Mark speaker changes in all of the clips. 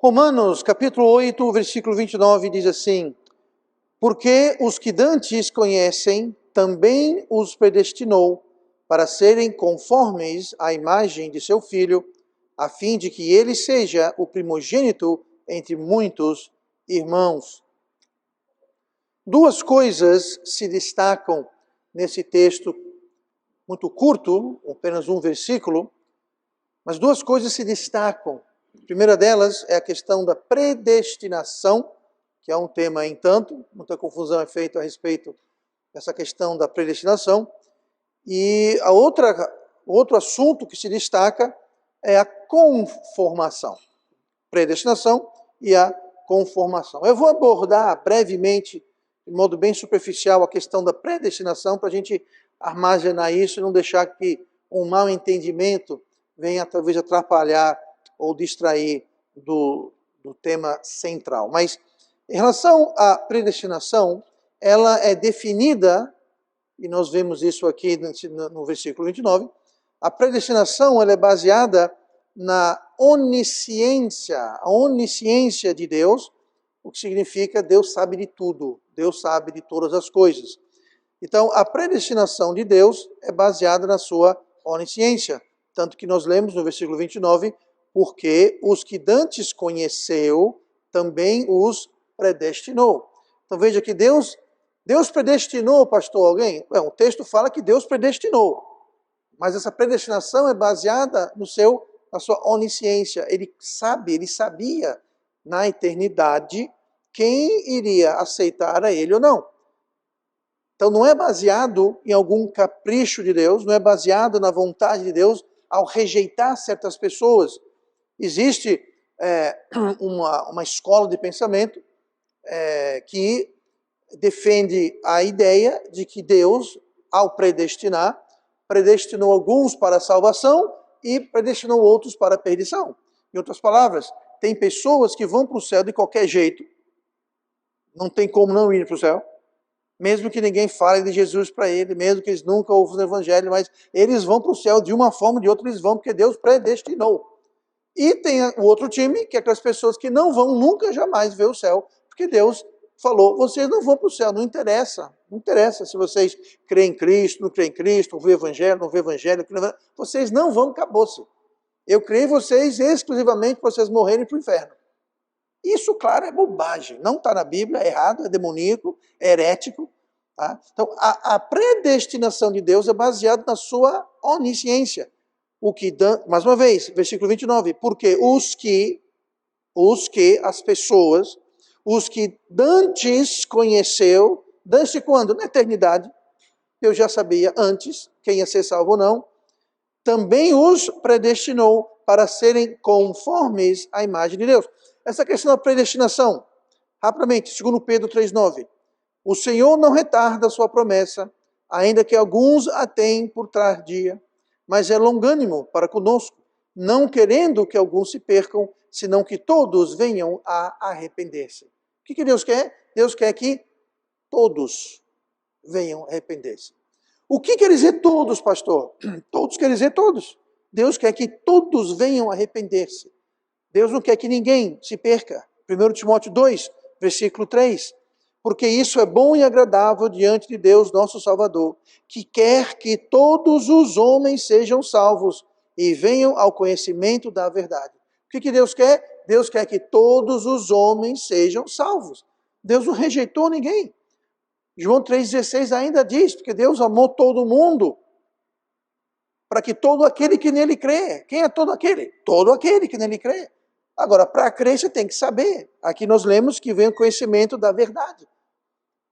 Speaker 1: Romanos, capítulo 8, versículo 29, diz assim: porque os que dantes conhecem, também os predestinou para serem conformes à imagem de seu Filho, a fim de que ele seja o primogênito entre muitos irmãos. Duas coisas se destacam nesse texto muito curto, apenas um versículo, mas duas coisas se destacam. A primeira delas é a questão da predestinação, que é um tema, entanto, muita confusão é feita a respeito dessa questão da predestinação. E outro assunto que se destaca é a conformação. Predestinação e a conformação. Eu vou abordar brevemente, de modo bem superficial, a questão da predestinação, para a gente armazenar isso e não deixar que um mau entendimento venha talvez atrapalhar ou distrair do tema central. Mas em relação à predestinação, ela é definida, e nós vemos isso aqui no versículo 29, a predestinação ela é baseada na onisciência, a onisciência de Deus, o que significa Deus sabe de tudo, Deus sabe de todas as coisas. Então, a predestinação de Deus é baseada na sua onisciência, tanto que nós lemos no versículo 29, porque os que dantes conheceu, também os predestinou. Então veja que Deus predestinou, pastor, alguém? O texto fala que Deus predestinou, mas essa predestinação é baseada na sua onisciência. Ele sabia na eternidade quem iria aceitar a ele ou não. Então não é baseado em algum capricho de Deus, não é baseado na vontade de Deus ao rejeitar certas pessoas. Existe uma escola de pensamento que defende a ideia de que Deus, ao predestinar, predestinou alguns para a salvação e predestinou outros para a perdição. Em outras palavras, tem pessoas que vão para o céu de qualquer jeito, não tem como não ir para o céu, mesmo que ninguém fale de Jesus para ele, mesmo que eles nunca ouçam o evangelho, mas eles vão para o céu de uma forma ou de outra, eles vão porque Deus predestinou. E tem o outro time, que é aquelas pessoas que não vão nunca, jamais ver o céu, porque Deus falou, vocês não vão para o céu, não interessa se vocês creem em Cristo, não creem em Cristo, ouvem o evangelho, não ouvem o evangelho, vocês não vão, acabou-se. Eu criei vocês exclusivamente para vocês morrerem para o inferno. Isso, claro, é bobagem, não está na Bíblia, é errado, é demoníaco, é herético. Tá? Então, a predestinação de Deus é baseada na sua onisciência. Mais uma vez, versículo 29, porque as pessoas, os que dantes conheceu, dantes quando? Na eternidade, Deus já sabia antes quem ia ser salvo ou não, também os predestinou para serem conformes à imagem de Deus. Essa questão da predestinação, rapidamente, segundo Pedro 3,9, o Senhor não retarda a sua promessa, ainda que alguns a tenham por tardia, mas é longânimo para conosco, não querendo que alguns se percam, senão que todos venham a arrepender-se. O que Deus quer? Deus quer que todos venham a arrepender-se. O que quer dizer todos, pastor? Todos quer dizer todos. Deus quer que todos venham a arrepender-se. Deus não quer que ninguém se perca. 1 Timóteo 2, versículo 3. Porque isso é bom e agradável diante de Deus, nosso Salvador, que quer que todos os homens sejam salvos e venham ao conhecimento da verdade. O que Deus quer? Deus quer que todos os homens sejam salvos. Deus não rejeitou ninguém. João 3,16 ainda diz, porque Deus amou todo mundo, para que todo aquele que nele crê. Quem é todo aquele? Todo aquele que nele crê. Agora, para crer, você tem que saber. Aqui nós lemos que vem o conhecimento da verdade.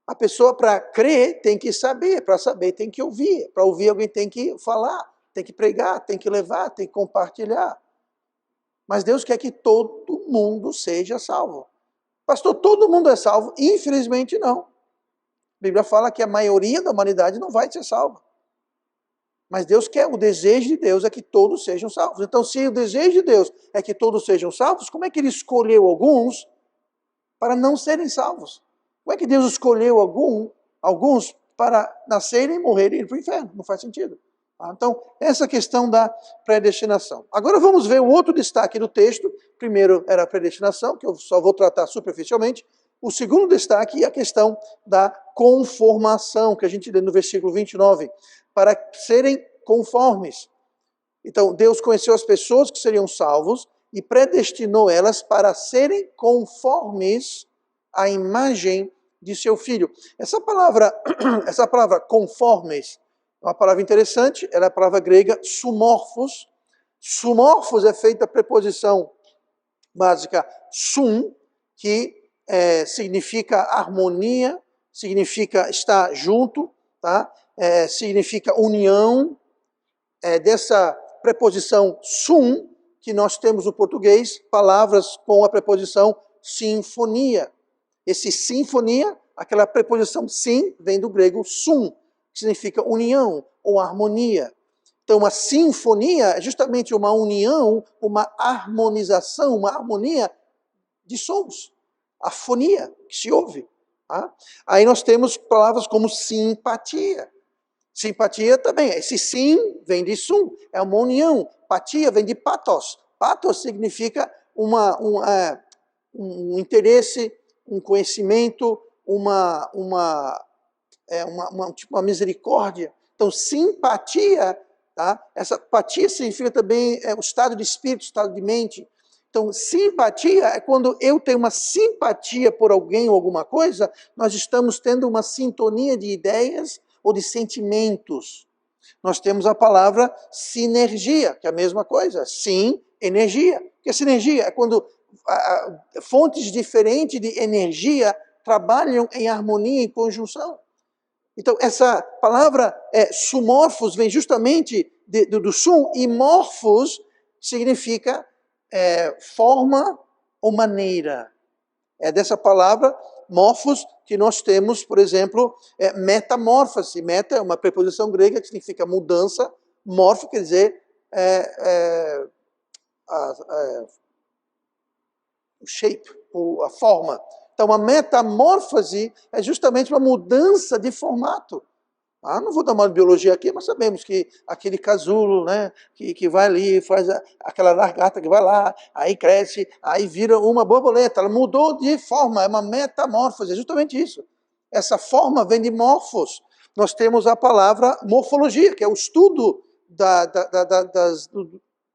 Speaker 1: A pessoa, para crer, tem que saber. Para saber, tem que ouvir. Para ouvir, alguém tem que falar, tem que pregar, tem que levar, tem que compartilhar. Mas Deus quer que todo mundo seja salvo. Pastor, todo mundo é salvo? Infelizmente, não. A Bíblia fala que a maioria da humanidade não vai ser salva. Mas Deus quer, o desejo de Deus é que todos sejam salvos. Então, se o desejo de Deus é que todos sejam salvos, como é que Ele escolheu alguns para não serem salvos? Como é que Deus escolheu alguns para nascerem e morrerem e ir para o inferno? Não faz sentido. Então, essa questão da predestinação. Agora vamos ver o outro destaque do texto. Primeiro era a predestinação, que eu só vou tratar superficialmente. O segundo destaque é a questão da conformação, que a gente lê no versículo 29, para serem conformes. Então, Deus conheceu as pessoas que seriam salvos e predestinou elas para serem conformes à imagem de seu filho. Essa palavra conformes, é uma palavra interessante, ela é a palavra grega sumorphos. Sumorphos é feita a preposição básica sum, que significa harmonia, significa estar junto, tá? Significa união. Dessa preposição sum, que nós temos no português, palavras com a preposição sinfonia. Esse sinfonia, aquela preposição sim, vem do grego sum, que significa união ou harmonia. Então, uma sinfonia é justamente uma união, uma harmonização, uma harmonia de sons. A fonia que se ouve. Tá? Aí nós temos palavras como simpatia. Simpatia também. Esse sim vem de sum, é uma união. Patia vem de pathos. Pathos significa um interesse, um conhecimento, tipo uma misericórdia. Então, simpatia, tá? Essa patia significa também o estado de espírito, estado de mente. Então, simpatia é quando eu tenho uma simpatia por alguém ou alguma coisa, nós estamos tendo uma sintonia de ideias ou de sentimentos. Nós temos a palavra sinergia, que é a mesma coisa. Sim, energia. O que é sinergia? É quando fontes diferentes de energia trabalham em harmonia, em conjunção. Então, essa palavra sumorphos vem justamente do sum, e morphos significa forma ou maneira. É dessa palavra, morphos, que nós temos, por exemplo, metamorfose. Meta é uma preposição grega que significa mudança. Morfo quer dizer o shape, a forma. Então, a metamorfose é justamente uma mudança de formato. Não vou dar uma biologia aqui, mas sabemos que aquele casulo, né, que vai ali, faz aquela largata que vai lá, aí cresce, aí vira uma borboleta. Ela mudou de forma, é uma metamorfose, é justamente isso. Essa forma vem de morfos. Nós temos a palavra morfologia, que é o estudo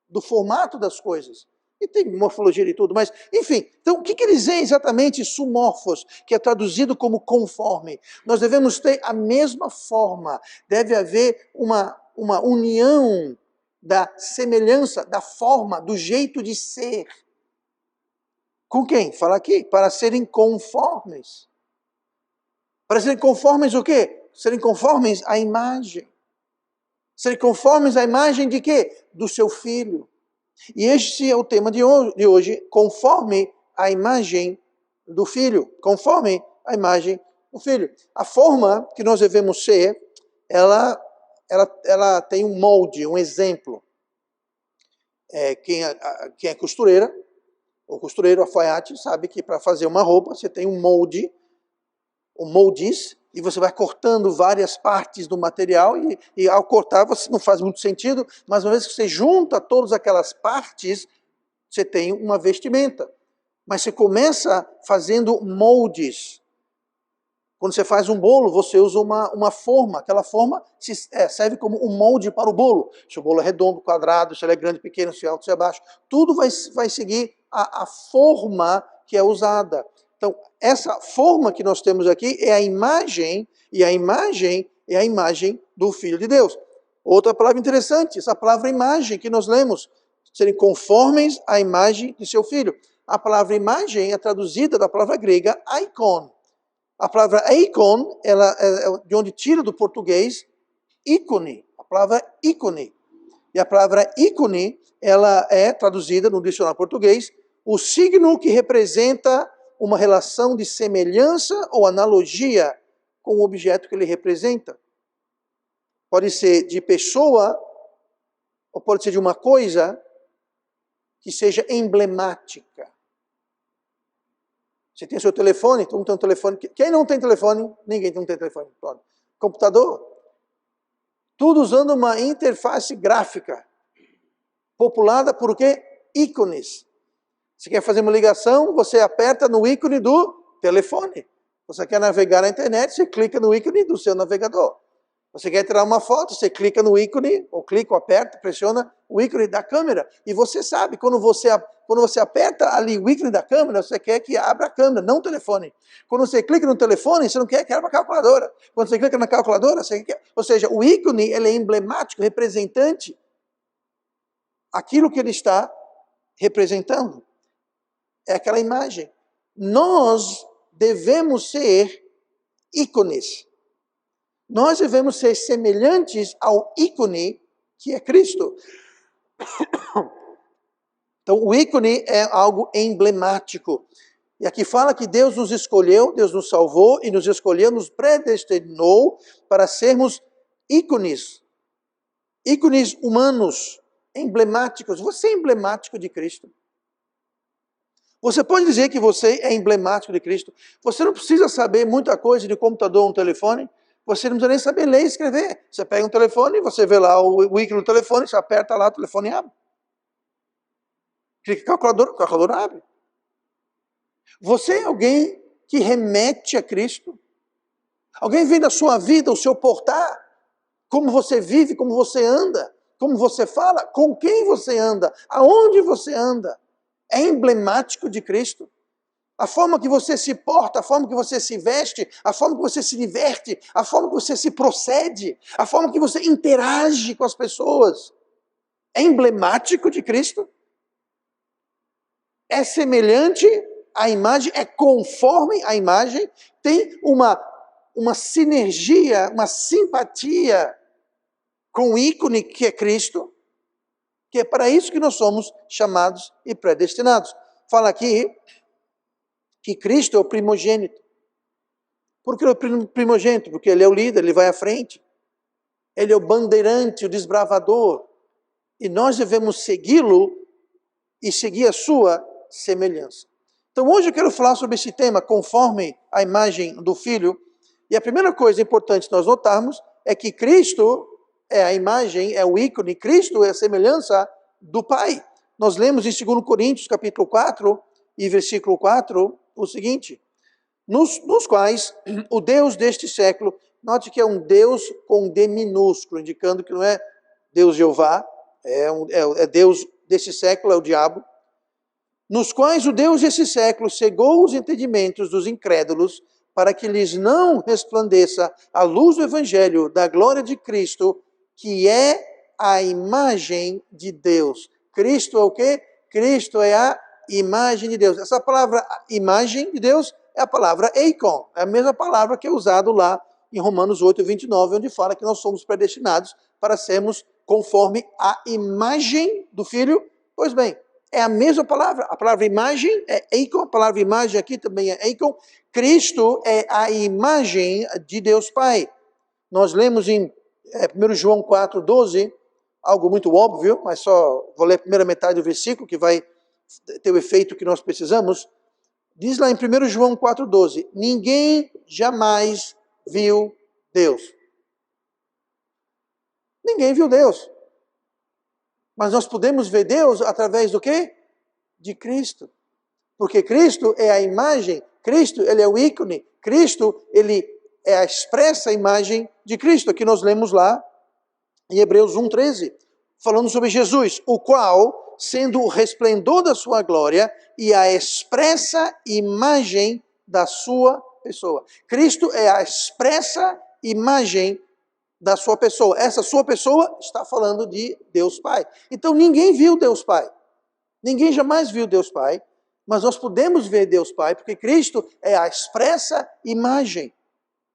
Speaker 1: do formato das coisas. E tem morfologia e tudo, mas, enfim. Então, o que quer dizer exatamente sumorphos, que é traduzido como conforme? Nós devemos ter a mesma forma. Deve haver uma união da semelhança, da forma, do jeito de ser. Com quem? Fala aqui. Para serem conformes. Para serem conformes o quê? Serem conformes à imagem. Serem conformes à imagem de quê? Do seu filho. E este é o tema de hoje, conforme a imagem do filho. Conforme a imagem do filho. A forma que nós devemos ser, ela tem um molde, um exemplo. Quem é costureira, ou costureiro, alfaiate, sabe que para fazer uma roupa você tem um molde, um moldiz, e você vai cortando várias partes do material, e ao cortar você não faz muito sentido, mas uma vez que você junta todas aquelas partes, você tem uma vestimenta. Mas você começa fazendo moldes. Quando você faz um bolo, você usa uma forma. Aquela forma serve como um molde para o bolo. Se o bolo é redondo, quadrado, se ele é grande, pequeno, se é alto, se é baixo. Tudo vai seguir a forma que é usada. Então, essa forma que nós temos aqui é a imagem, e a imagem é a imagem do Filho de Deus. Outra palavra interessante, essa palavra imagem que nós lemos, serem conformes à imagem de seu Filho. A palavra imagem é traduzida da palavra grega icon. A palavra icon, ela é de onde tira do português ícone, a palavra ícone. E a palavra ícone, ela é traduzida no dicionário português, o signo que representa uma relação de semelhança ou analogia com o objeto que ele representa. Pode ser de pessoa, ou pode ser de uma coisa que seja emblemática. Você tem seu telefone, todo mundo tem um telefone. Quem não tem telefone? Ninguém não tem telefone. Pronto. Computador. Tudo usando uma interface gráfica, populada por quê? Ícones. Você quer fazer uma ligação, você aperta no ícone do telefone. Você quer navegar na internet, você clica no ícone do seu navegador. Você quer tirar uma foto, você clica no ícone, ou clica, ou aperta, pressiona o ícone da câmera. E você sabe, quando você aperta ali o ícone da câmera, você quer que abra a câmera, não o telefone. Quando você clica no telefone, você não quer que abra a calculadora. Quando você clica na calculadora, você quer... Ou seja, o ícone ele é emblemático, representante. Aquilo que ele está representando. É aquela imagem. Nós devemos ser ícones. Nós devemos ser semelhantes ao ícone que é Cristo. Então, o ícone é algo emblemático. E aqui fala que Deus nos escolheu, Deus nos salvou e nos escolheu, nos predestinou para sermos ícones. Ícones humanos, emblemáticos. Você é emblemático de Cristo. Você pode dizer que você é emblemático de Cristo. Você não precisa saber muita coisa de computador ou um telefone. Você não precisa nem saber ler e escrever. Você pega um telefone, você vê lá o ícone do telefone, você aperta lá, o telefone abre. Clica no calculador, o calculador abre. Você é alguém que remete a Cristo? Alguém vê na sua vida o seu portar? Como você vive, como você anda, como você fala, com quem você anda, aonde você anda? É emblemático de Cristo? A forma que você se porta, a forma que você se veste, a forma que você se diverte, a forma que você se procede, a forma que você interage com as pessoas, é emblemático de Cristo? É semelhante à imagem, é conforme à imagem, tem uma sinergia, uma simpatia com o ícone que é Cristo, que é para isso que nós somos chamados e predestinados. Fala aqui que Cristo é o primogênito. Por que o primogênito? Porque ele é o líder, ele vai à frente. Ele é o bandeirante, o desbravador. E nós devemos segui-lo e seguir a sua semelhança. Então hoje eu quero falar sobre esse tema, conforme a imagem do Filho. E a primeira coisa importante nós notarmos é que Cristo é a imagem, é o ícone, Cristo é a semelhança do Pai. Nós lemos em 2 Coríntios, capítulo 4, e versículo 4, o seguinte: nos quais o Deus deste século, note que é um Deus com D minúsculo, indicando que não é Deus Jeová, é Deus deste século, é o diabo, nos quais o Deus desse século cegou os entendimentos dos incrédulos, para que lhes não resplandeça a luz do Evangelho da glória de Cristo, que é a imagem de Deus. Cristo é o quê? Cristo é a imagem de Deus. Essa palavra imagem de Deus é a palavra eikon, é a mesma palavra que é usada lá em Romanos 8, 29, onde fala que nós somos predestinados para sermos conforme a imagem do Filho. Pois bem, é a mesma palavra. A palavra imagem é eikon, a palavra imagem aqui também é eikon. Cristo é a imagem de Deus Pai. Nós lemos em 1 João 4, 12, algo muito óbvio, mas só vou ler a primeira metade do versículo, que vai ter o efeito que nós precisamos. Diz lá em 1 João 4, 12, ninguém jamais viu Deus. Ninguém viu Deus. Mas nós podemos ver Deus através do quê? De Cristo. Porque Cristo é a imagem, Cristo ele é o ícone, Cristo ele é a expressa imagem de Cristo, que nós lemos lá em Hebreus 1:13, falando sobre Jesus, o qual, sendo o resplendor da sua glória e a expressa imagem da sua pessoa. Cristo é a expressa imagem da sua pessoa. Essa sua pessoa está falando de Deus Pai. Então ninguém viu Deus Pai. Ninguém jamais viu Deus Pai, mas nós podemos ver Deus Pai, porque Cristo é a expressa imagem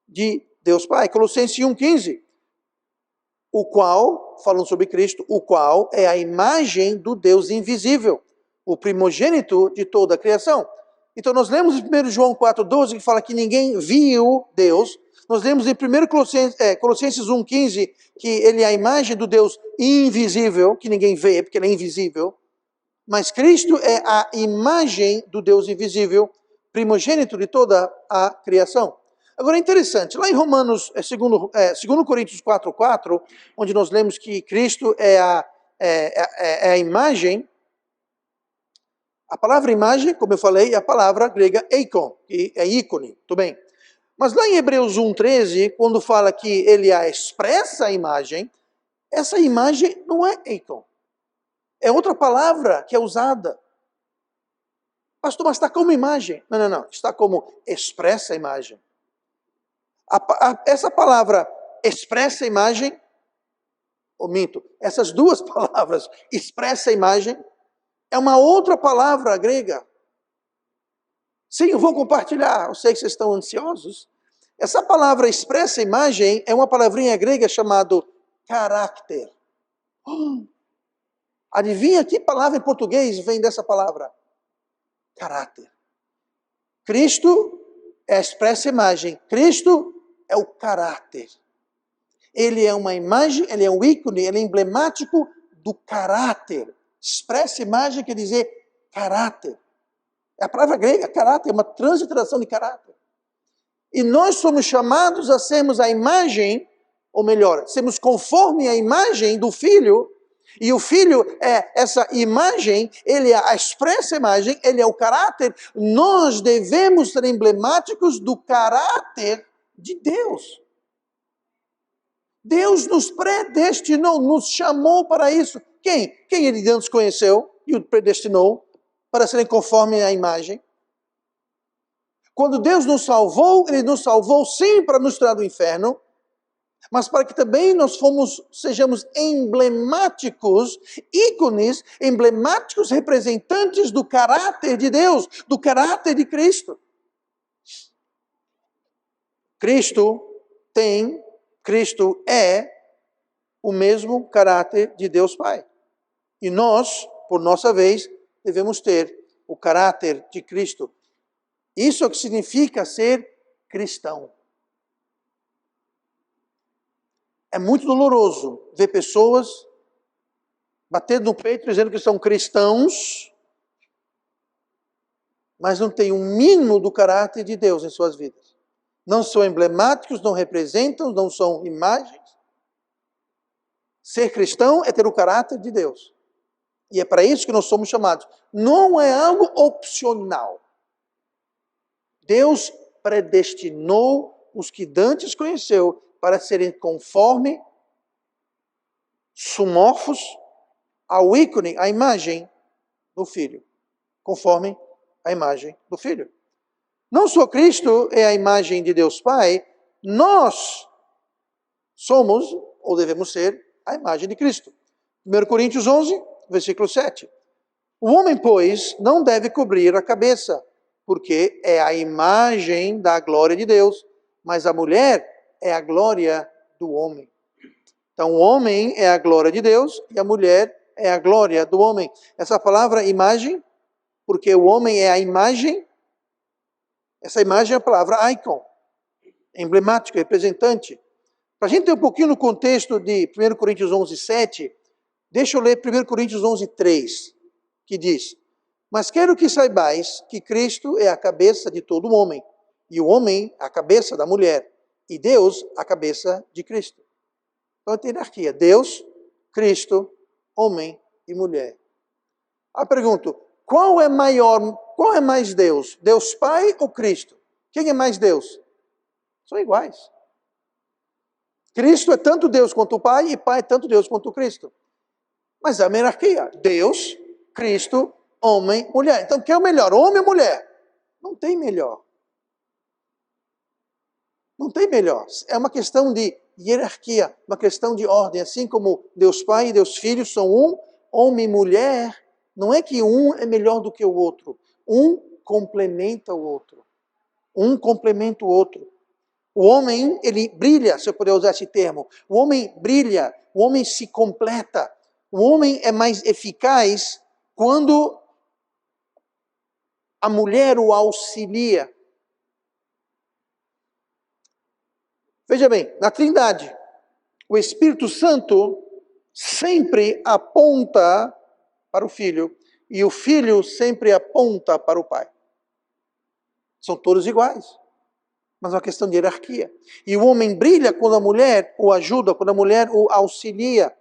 Speaker 1: de Deus Pai. Colossenses 1:15, o qual, falando sobre Cristo, o qual é a imagem do Deus invisível, o primogênito de toda a criação. Então nós lemos em 1 João 4:12, que fala que ninguém viu Deus. Nós lemos em 1 Colossenses 1:15, que ele é a imagem do Deus invisível, que ninguém vê, porque ele é invisível. Mas Cristo é a imagem do Deus invisível, primogênito de toda a criação. Agora é interessante, lá em Romanos, segundo Coríntios 4:4, onde nós lemos que Cristo é a imagem, a palavra imagem, como eu falei, é a palavra grega eikon, que é ícone, tudo bem. Mas lá em Hebreus 1:13, quando fala que ele expressa a imagem, essa imagem não é eikon. É outra palavra que é usada. Pastor, mas está como imagem. Não. Está como expressa a imagem. Essa palavra expressa a imagem, ou minto, essas duas palavras, expressa a imagem, é uma outra palavra grega. Sim, eu vou compartilhar, eu sei que vocês estão ansiosos. Essa palavra expressa a imagem é uma palavrinha grega chamada caráter. Adivinha que palavra em português vem dessa palavra? Caráter. Cristo é a expressa imagem. Cristo é o caráter. Ele é uma imagem, ele é um ícone, ele é emblemático do caráter. Expressa imagem quer dizer caráter. A palavra grega, caráter, é uma transliteração de caráter. E nós somos chamados a sermos a imagem, ou melhor, sermos conforme a imagem do Filho. E o Filho é essa imagem, ele é a expressa imagem, ele é o caráter. Nós devemos ser emblemáticos do caráter de Deus. Deus nos predestinou, nos chamou para isso. Quem? Quem ele antes conheceu e o predestinou para serem conforme a imagem? Quando Deus nos salvou, ele nos salvou sim para nos tirar do inferno, mas para que também nós sejamos emblemáticos, ícones, emblemáticos representantes do caráter de Deus, do caráter de Cristo. Cristo é o mesmo caráter de Deus Pai. E nós, por nossa vez, devemos ter o caráter de Cristo. Isso é o que significa ser cristão. É muito doloroso ver pessoas batendo no peito dizendo que são cristãos, mas não têm um mínimo do caráter de Deus em suas vidas. Não são emblemáticos, não representam, não são imagens. Ser cristão é ter o caráter de Deus. E é para isso que nós somos chamados. Não é algo opcional. Deus predestinou os que dantes conheceu para serem conforme, sumorfos ao ícone, à imagem do Filho. Conforme a imagem do Filho. Não só Cristo é a imagem de Deus Pai, nós somos, ou devemos ser, a imagem de Cristo. 1 Coríntios 11, versículo 7. O homem, pois, não deve cobrir a cabeça, porque é a imagem da glória de Deus, mas a mulher é a glória do homem. Então, o homem é a glória de Deus e a mulher é a glória do homem. Essa palavra imagem, porque o homem é a imagem, essa imagem é a palavra icon, emblemático, representante. Para a gente ter um pouquinho no contexto de 1 Coríntios 11, 7, deixa eu ler 1 Coríntios 11, 3, que diz: mas quero que saibais que Cristo é a cabeça de todo homem, e o homem a cabeça da mulher, e Deus a cabeça de Cristo. Então é hierarquia: Deus, Cristo, homem e mulher. A pergunta: qual é mais Deus? Deus Pai ou Cristo? Quem é mais Deus? São iguais. Cristo é tanto Deus quanto o Pai, e Pai é tanto Deus quanto o Cristo. Mas é uma hierarquia: Deus, Cristo, homem, mulher. Então, quem é o melhor, homem ou mulher? Não tem melhor. Não tem melhor. É uma questão de hierarquia, uma questão de ordem. Assim como Deus Pai e Deus Filho são um, homem e mulher, não é que um é melhor do que o outro. Um complementa o outro. Um complementa o outro. O homem, ele brilha, se eu puder usar esse termo. O homem brilha, o homem se completa. O homem é mais eficaz quando a mulher o auxilia. Veja bem, na Trindade, o Espírito Santo sempre aponta para o Filho e o Filho sempre aponta para o Pai. São todos iguais. mas é uma questão de hierarquia. E o homem brilha quando a mulher o ajuda, quando a mulher o auxilia.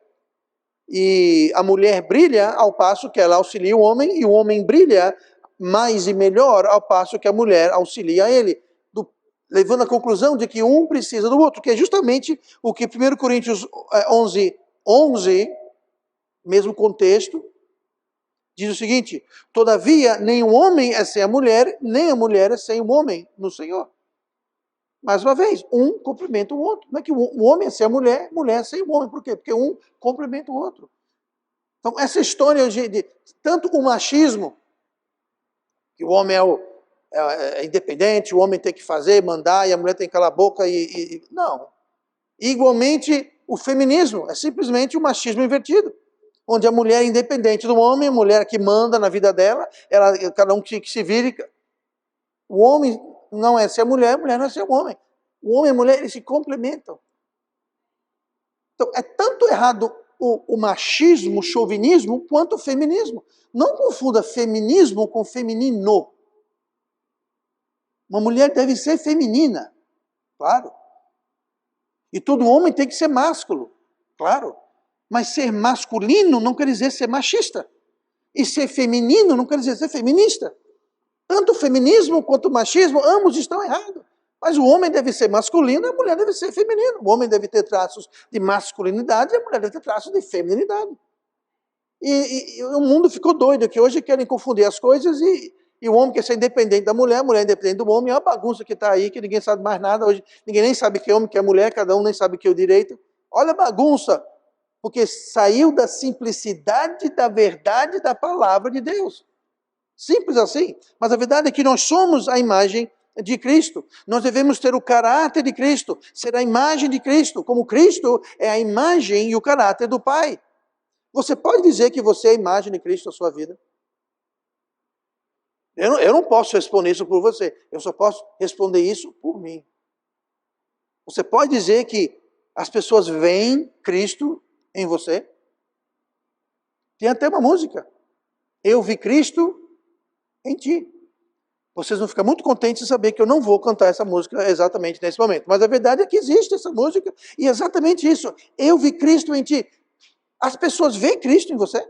Speaker 1: E a mulher brilha ao passo que ela auxilia o homem, e o homem brilha mais e melhor ao passo que a mulher auxilia ele, levando à conclusão de que um precisa do outro, que é justamente o que 1 Coríntios 11, mesmo contexto, diz o seguinte: todavia, nem o homem é sem a mulher, nem a mulher é sem o homem no Senhor. Mais uma vez, um complementa o outro. Não é que o homem é sem a mulher, mulher é sem o homem. Por quê? Porque um complementa o outro. Então, essa história de tanto o machismo, que o homem é independente, o homem tem que fazer, mandar, e a mulher tem que calar a boca não. Igualmente, o feminismo é simplesmente o machismo invertido, onde a mulher é independente do homem, a mulher que manda na vida dela, cada um que se vire. O homem não é ser a mulher não é ser o homem. O homem e a mulher, eles se complementam. Então, é tanto errado o machismo, o chauvinismo, quanto o feminismo. Não confunda feminismo com feminino. Uma mulher deve ser feminina, claro. E todo homem tem que ser másculo, claro. Mas ser masculino não quer dizer ser machista. E ser feminino não quer dizer ser feminista. Tanto o feminismo quanto o machismo, ambos estão errados. Mas o homem deve ser masculino e a mulher deve ser feminina. O homem deve ter traços de masculinidade e a mulher deve ter traços de feminilidade. E o mundo ficou doido, que hoje querem confundir as coisas e o homem quer ser independente da mulher, a mulher é independente do homem. É uma bagunça que está aí, que ninguém sabe mais nada. Hoje ninguém nem sabe que é homem, que é mulher, cada um nem sabe que é o direito. Olha a bagunça, porque saiu da simplicidade da verdade da palavra de Deus. Simples assim. Mas a verdade é que nós somos a imagem de Cristo. Nós devemos ter o caráter de Cristo, ser a imagem de Cristo, como Cristo é a imagem e o caráter do Pai. Você pode dizer que você é a imagem de Cristo na sua vida? Eu não posso responder isso por você, eu só posso responder isso por mim. Você pode dizer que as pessoas veem Cristo em você? Tem até uma música. Eu vi Cristo em ti. Vocês vão ficar muito contentes de saber que eu não vou cantar essa música exatamente nesse momento. Mas a verdade é que existe essa música e é exatamente isso. Eu vi Cristo em ti. As pessoas veem Cristo em você?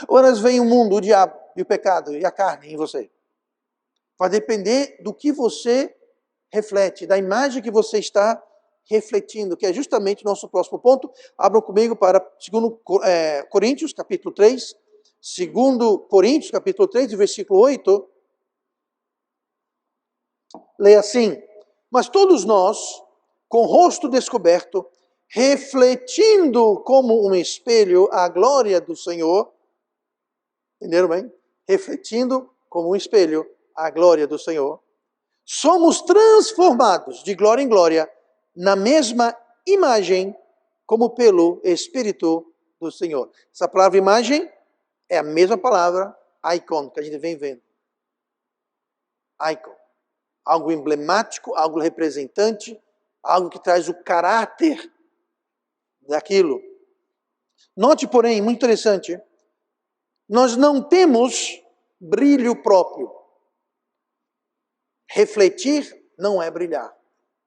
Speaker 1: Ou elas veem o mundo, o diabo e o pecado e a carne em você? Vai depender do que você reflete, da imagem que você está refletindo, que é justamente o nosso próximo ponto. Abram comigo para 2 Coríntios, capítulo 3. 2 Coríntios, capítulo 3, versículo 8. Leia assim: mas todos nós, com o rosto descoberto, refletindo como um espelho a glória do Senhor, entenderam bem? Refletindo como um espelho a glória do Senhor, somos transformados de glória em glória na mesma imagem como pelo Espírito do Senhor. Essa palavra imagem é a mesma palavra icon que a gente vem vendo. Icon. Algo emblemático, algo representante, algo que traz o caráter daquilo. Note, porém, muito interessante, nós não temos brilho próprio. Refletir não é brilhar.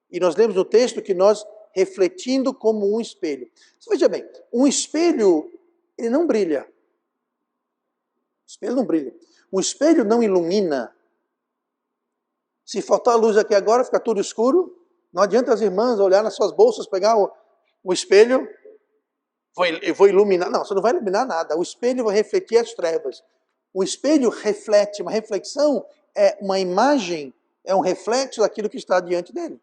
Speaker 1: E nós lemos no texto que nós refletindo como um espelho. Você veja bem, um espelho, ele não brilha. O espelho não brilha. Um espelho não ilumina. Se faltar luz aqui agora, fica tudo escuro. Não adianta as irmãs olhar nas suas bolsas, pegar o espelho, eu vou iluminar. Não, você não vai iluminar nada. O espelho vai refletir as trevas. O espelho reflete, uma reflexão é uma imagem, é um reflexo daquilo que está diante dele.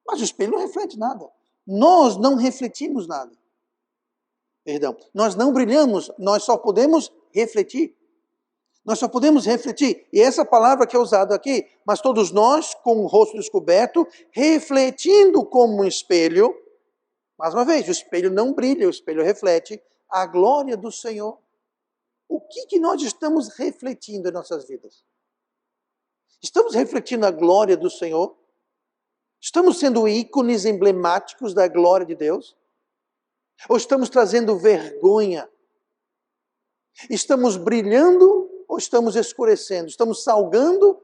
Speaker 1: Mas o espelho não reflete nada. Nós não refletimos nada. Perdão. Nós não brilhamos, nós só podemos refletir. Nós só podemos refletir. E essa palavra que é usada aqui, mas todos nós, com o rosto descoberto, refletindo como um espelho. Mais uma vez, o espelho não brilha, o espelho reflete a glória do Senhor. O que nós estamos refletindo em nossas vidas? Estamos refletindo a glória do Senhor? Estamos sendo ícones emblemáticos da glória de Deus? Ou estamos trazendo vergonha? Estamos brilhando ou estamos escurecendo? Estamos salgando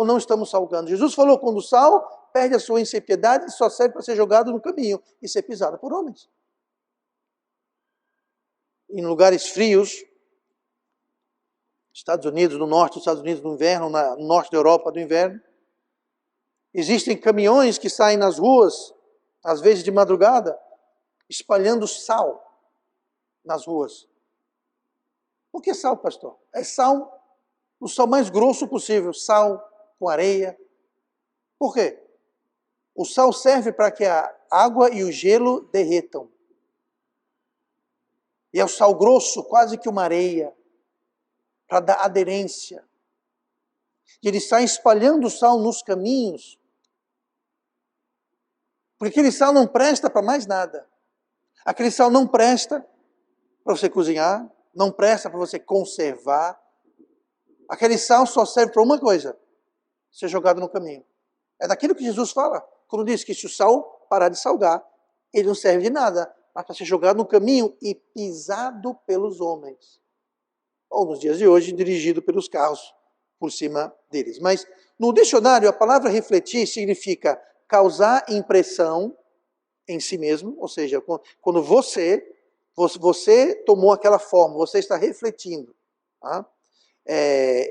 Speaker 1: ou não estamos salgando? Jesus falou, quando o sal perde a sua insípiidade, só serve para ser jogado no caminho e ser pisado por homens. Em lugares frios, Estados Unidos no norte, Estados Unidos no inverno, no norte da Europa do inverno, existem caminhões que saem nas ruas, às vezes de madrugada, espalhando sal nas ruas. Por que sal, pastor? É sal, o sal mais grosso possível, sal com areia. Por quê? O sal serve para que a água e o gelo derretam. E é o sal grosso, quase que uma areia, para dar aderência. E ele sai espalhando o sal nos caminhos, porque aquele sal não presta para mais nada. Aquele sal não presta para você cozinhar, não presta para você conservar. Aquele sal só serve para uma coisa, ser jogado no caminho. É daquilo que Jesus fala, quando diz que se o sal parar de salgar, ele não serve de nada, mas para ser jogado no caminho e pisado pelos homens. Ou nos dias de hoje, dirigido pelos carros por cima deles. Mas no dicionário, a palavra refletir significa causar impressão em si mesmo, ou seja, quando você tomou aquela forma, você está refletindo. Tá?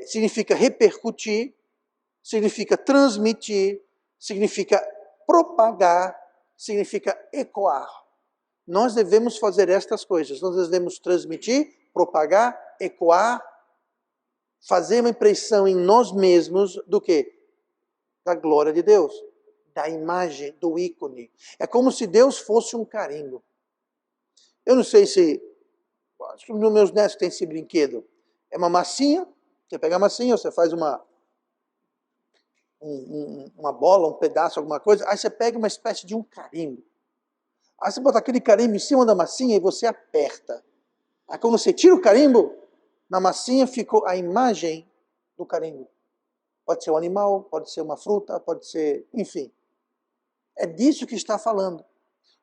Speaker 1: Significa repercutir, significa transmitir, significa propagar, significa ecoar. Nós devemos fazer estas coisas, nós devemos transmitir, propagar, ecoar, fazer uma impressão em nós mesmos do quê? Da glória de Deus, da imagem, do ícone. É como se Deus fosse um carimbo. Eu não sei se, acho que nos meus netos tem esse brinquedo. É uma massinha, você pega a massinha, você faz uma bola, um pedaço, alguma coisa, aí você pega uma espécie de um carimbo. Aí você bota aquele carimbo em cima da massinha e você aperta. Aí quando você tira o carimbo, na massinha ficou a imagem do carimbo. Pode ser um animal, pode ser uma fruta, pode ser, enfim. É disso que está falando.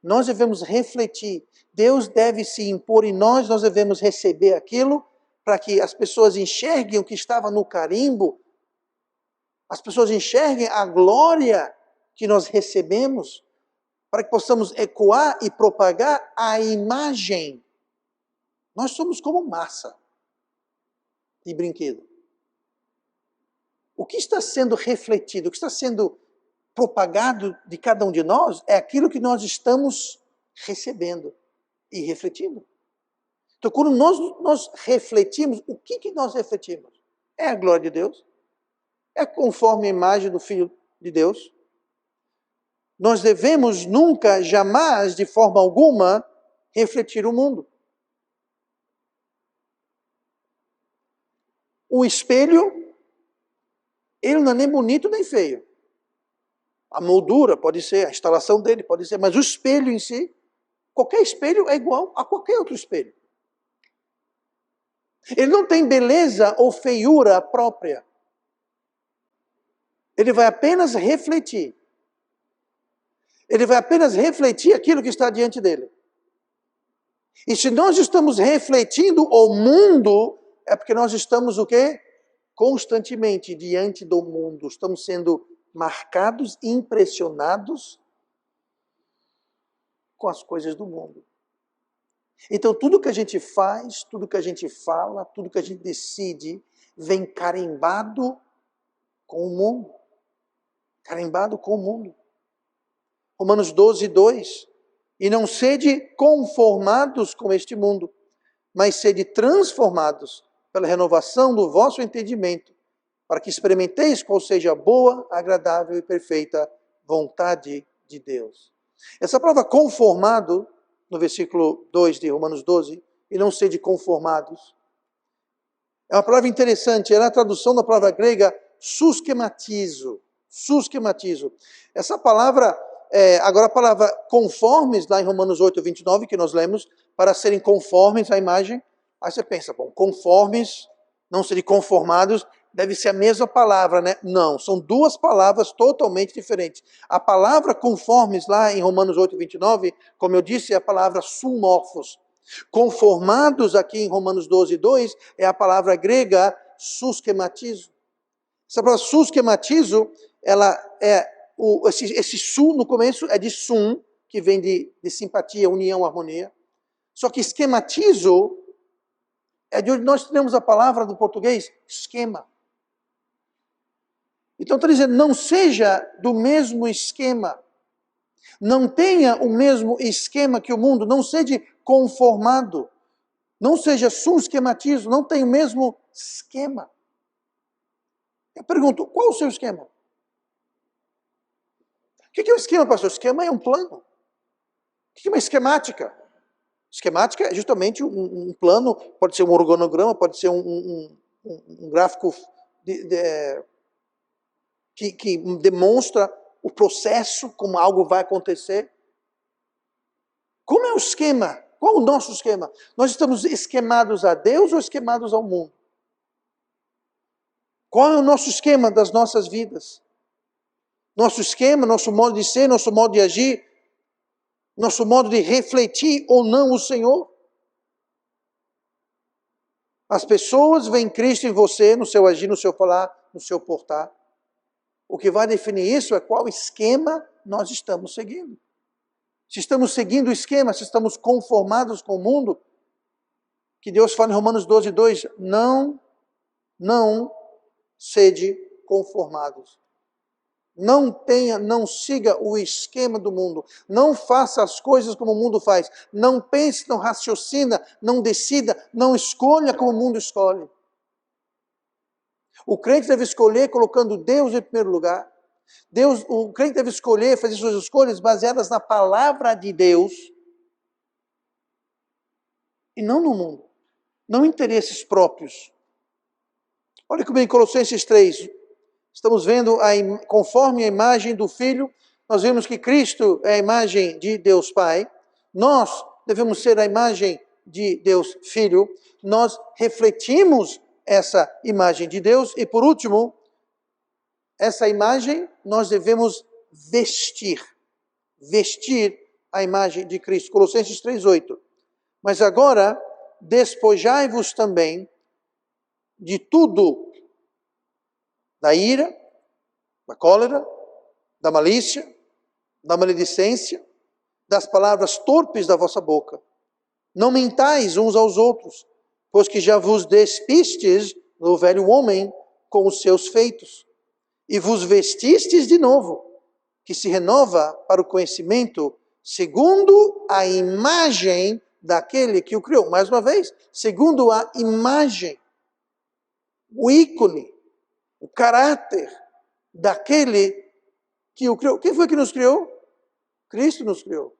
Speaker 1: Nós devemos refletir. Deus deve se impor em nós, nós devemos receber aquilo para que as pessoas enxerguem o que estava no carimbo, as pessoas enxerguem a glória que nós recebemos, para que possamos ecoar e propagar a imagem. Nós somos como massa de brinquedo. O que está sendo refletido, o que está sendo propagado de cada um de nós é aquilo que nós estamos recebendo e refletindo. Então, quando nós refletimos, o que nós refletimos? É a glória de Deus? É conforme a imagem do Filho de Deus? Nós devemos nunca, jamais, de forma alguma, refletir o mundo. O espelho, ele não é nem bonito nem feio. A moldura pode ser, a instalação dele pode ser, mas o espelho em si, qualquer espelho é igual a qualquer outro espelho. Ele não tem beleza ou feiura própria. Ele vai apenas refletir. Ele vai apenas refletir aquilo que está diante dele. E se nós estamos refletindo o mundo, é porque nós estamos o quê? Constantemente diante do mundo. Estamos sendo marcados, impressionados com as coisas do mundo. Então tudo que a gente faz, tudo que a gente fala, tudo que a gente decide, vem carimbado com o mundo. Carimbado com o mundo. Romanos 12, 2. E não sede conformados com este mundo, mas sede transformados pela renovação do vosso entendimento, para que experimenteis qual seja a boa, agradável e perfeita vontade de Deus. Essa palavra conformado, no versículo 2 de Romanos 12, e não sede conformados, é uma palavra interessante, é a tradução da palavra grega suskematizo. Suskematizo. Essa palavra, agora a palavra conformes, lá em Romanos 8, 29, que nós lemos, para serem conformes à imagem. Aí você pensa, bom, conformes, não serem conformados, deve ser a mesma palavra, né? Não, são duas palavras totalmente diferentes. A palavra conformes, lá em Romanos 8, 29, como eu disse, é a palavra sumorphos. Conformados, aqui em Romanos 12, 2, é a palavra grega suskematizo. Essa palavra susquematizo, ela esse su no começo é de sum, que vem de simpatia, união, harmonia. Só que esquematizo é de onde nós temos a palavra do português esquema. Então está dizendo, não seja do mesmo esquema. Não tenha o mesmo esquema que o mundo, não seja conformado. Não seja susquematizo, não tenha o mesmo esquema. Eu pergunto, qual o seu esquema? O que é um esquema, pastor? Esquema é um plano. O que é uma esquemática? Esquemática é justamente um plano, pode ser um organograma, pode ser um gráfico que demonstra o processo, como algo vai acontecer. Como é o esquema? Qual é o nosso esquema? Nós estamos esquemados a Deus ou esquemados ao mundo? Qual é o nosso esquema das nossas vidas? Nosso esquema, nosso modo de ser, nosso modo de agir, nosso modo de refletir ou não o Senhor? As pessoas veem Cristo em você, no seu agir, no seu falar, no seu portar. O que vai definir isso é qual esquema nós estamos seguindo. Se estamos seguindo o esquema, se estamos conformados com o mundo, que Deus fala em Romanos 12:2, não sede conformados. Não siga o esquema do mundo. Não faça as coisas como o mundo faz. Não pense, não raciocina, não decida, não escolha como o mundo escolhe. O crente deve escolher colocando Deus em primeiro lugar. O crente deve escolher, fazer suas escolhas baseadas na palavra de Deus e não no mundo. Não em interesses próprios. Olha comigo em Colossenses 3. Estamos vendo, conforme a imagem do Filho, nós vemos que Cristo é a imagem de Deus Pai. Nós devemos ser a imagem de Deus Filho. Nós refletimos essa imagem de Deus. E por último, essa imagem nós devemos vestir. Vestir a imagem de Cristo. Colossenses 3:8. Mas agora, despojai-vos também de tudo, da ira, da cólera, da malícia, da maledicência, das palavras torpes da vossa boca. Não mentais uns aos outros, pois que já vos despistes do velho homem com os seus feitos, e vos vestistes de novo, que se renova para o conhecimento, segundo a imagem daquele que o criou. Mais uma vez, segundo a imagem, o ícone, o caráter daquele que o criou. Quem foi que nos criou? Cristo nos criou.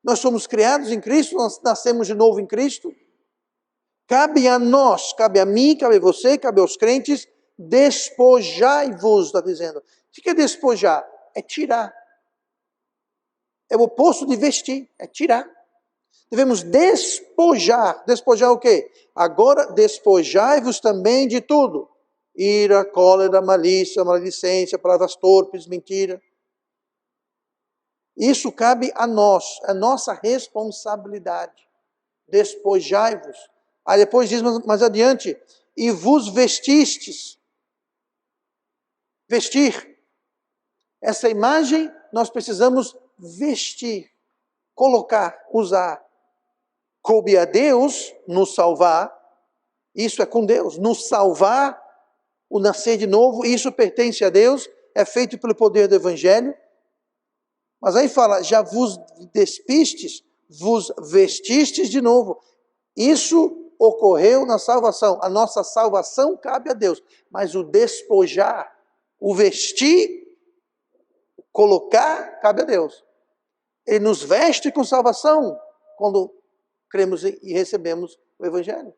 Speaker 1: Nós somos criados em Cristo, nós nascemos de novo em Cristo. Cabe a nós, cabe a mim, cabe a você, cabe aos crentes, despojai-vos, está dizendo. O que é despojar? É tirar. É o oposto de vestir, é tirar. Devemos despojar. Despojar o quê? Agora despojai-vos também de tudo. Ira, cólera, malícia, maledicência, palavras torpes, mentira. Isso cabe a nós, é nossa responsabilidade. Despojai-vos. Aí depois diz mais adiante, e vos vestistes. Vestir. Essa imagem nós precisamos vestir, colocar, usar. Coube a Deus nos salvar, isso é com Deus, nos salvar, o nascer de novo, isso pertence a Deus, é feito pelo poder do Evangelho. Mas aí fala, já vos despistes, vos vestistes de novo. Isso ocorreu na salvação. A nossa salvação cabe a Deus. Mas o despojar, o vestir, colocar, cabe a Deus. Ele nos veste com salvação quando cremos e recebemos o Evangelho.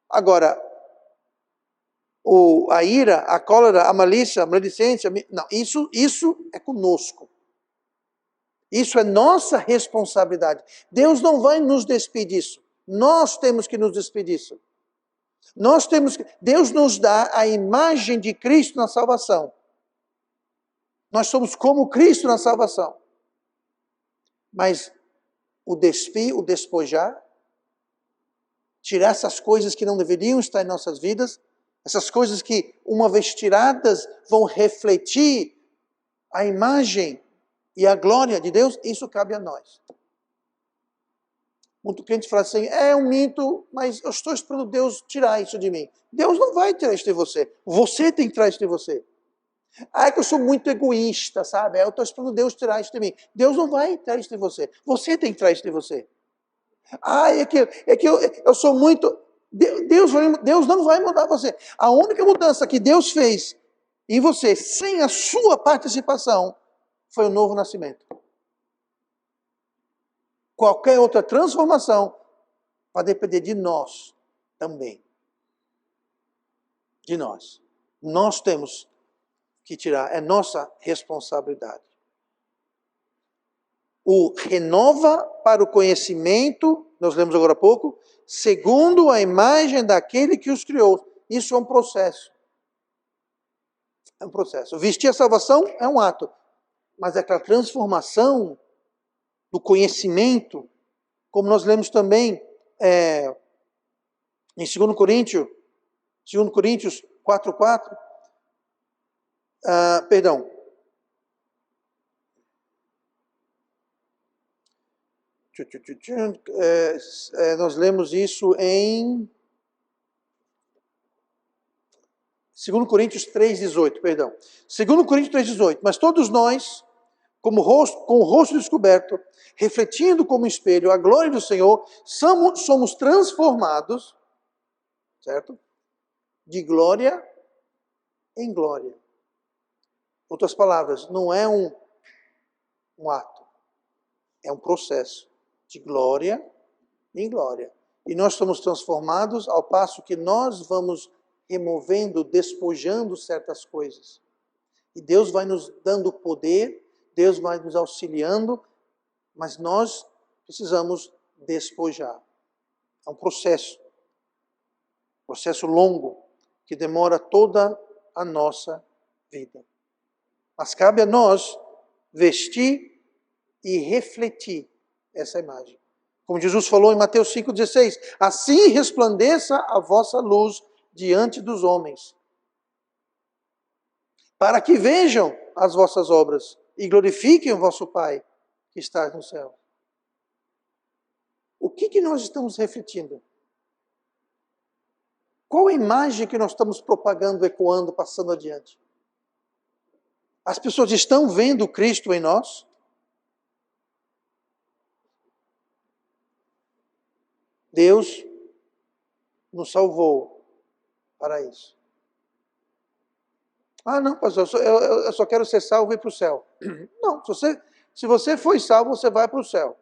Speaker 1: Agora, a ira, a cólera, a malícia, a maledicência, não, isso é conosco. Isso é nossa responsabilidade. Deus não vai nos despedir disso. Nós temos que nos despedir disso. Deus nos dá a imagem de Cristo na salvação. Nós somos como Cristo na salvação. Mas o despojar, tirar essas coisas que não deveriam estar em nossas vidas, Essas coisas que, uma vez tiradas, vão refletir a imagem e a glória de Deus, isso cabe a nós. Muito crente fala assim, é um mito, mas eu estou esperando Deus tirar isso de mim. Deus não vai tirar isso de você. Você tem que tirar isso de você. Ah, é que eu sou muito egoísta, sabe? Eu estou esperando Deus tirar isso de mim. Deus não vai tirar isso de você. Você tem que tirar isso de você. Ah, é que eu sou muito... Deus não vai mudar você. A única mudança que Deus fez em você, sem a sua participação, foi o novo nascimento. Qualquer outra transformação vai depender de nós também. De nós. Nós temos que tirar, é nossa responsabilidade. O renova para o conhecimento, nós lemos agora há pouco, segundo a imagem daquele que os criou. Isso é um processo. É um processo. Vestir a salvação é um ato, mas aquela transformação do conhecimento, como nós lemos também em 2 Coríntios 4:4, perdão. Nós lemos isso em 2 Coríntios 3:18, perdão. 2 Coríntios 3:18, mas todos nós, com o rosto descoberto, refletindo como espelho a glória do Senhor, somos transformados, certo? De glória em glória. Outras palavras, não é um ato, é um processo de glória em glória. E nós somos transformados ao passo que nós vamos removendo, despojando certas coisas. E Deus vai nos dando poder, Deus vai nos auxiliando, mas nós precisamos despojar. É um processo longo, que demora toda a nossa vida. Mas cabe a nós vestir e refletir essa imagem. Como Jesus falou em Mateus 5,16, assim resplandeça a vossa luz diante dos homens, para que vejam as vossas obras e glorifiquem o vosso Pai que está no céu. O que nós estamos refletindo? Qual a imagem que nós estamos propagando, ecoando, passando adiante? As pessoas estão vendo Cristo em nós? Deus nos salvou para isso. Ah, não, pastor, eu só quero ser salvo e ir para o céu. Não, se você foi salvo, você vai para o céu.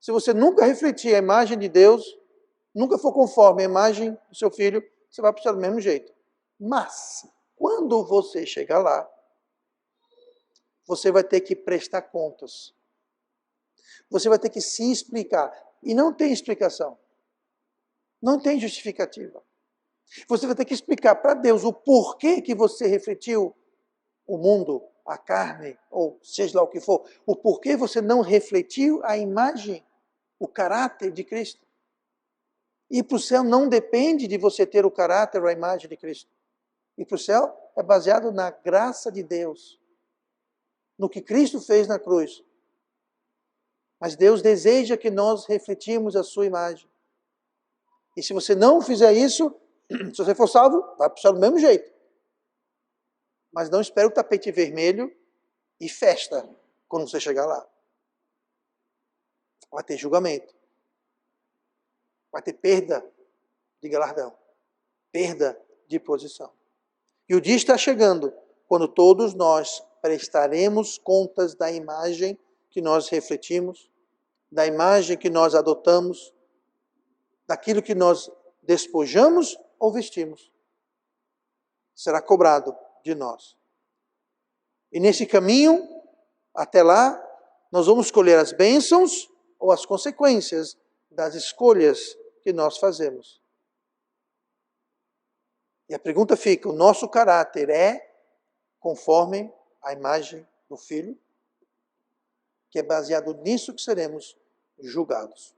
Speaker 1: Se você nunca refletir a imagem de Deus, nunca for conforme a imagem do seu filho, você vai para o céu do mesmo jeito. Mas, quando você chegar lá, você vai ter que prestar contas. Você vai ter que se explicar. E não tem explicação. Não tem justificativa. Você vai ter que explicar para Deus o porquê que você refletiu o mundo, a carne, ou seja lá o que for. O porquê você não refletiu a imagem, o caráter de Cristo. Ir para o céu não depende de você ter o caráter ou a imagem de Cristo. Ir para o céu é baseado na graça de Deus, no que Cristo fez na cruz. Mas Deus deseja que nós refletimos a sua imagem. E se você não fizer isso, se você for salvo, vai para o céu do mesmo jeito. Mas não espere o tapete vermelho e festa quando você chegar lá. Vai ter julgamento. Vai ter perda de galardão. Perda de posição. E o dia está chegando quando todos nós prestaremos contas da imagem que nós refletimos, da imagem que nós adotamos, daquilo que nós despojamos ou vestimos. Será cobrado de nós. E nesse caminho, até lá, nós vamos escolher as bênçãos ou as consequências das escolhas que nós fazemos. E a pergunta fica, o nosso caráter é conforme a imagem do Filho? Que é baseado nisso que seremos julgados.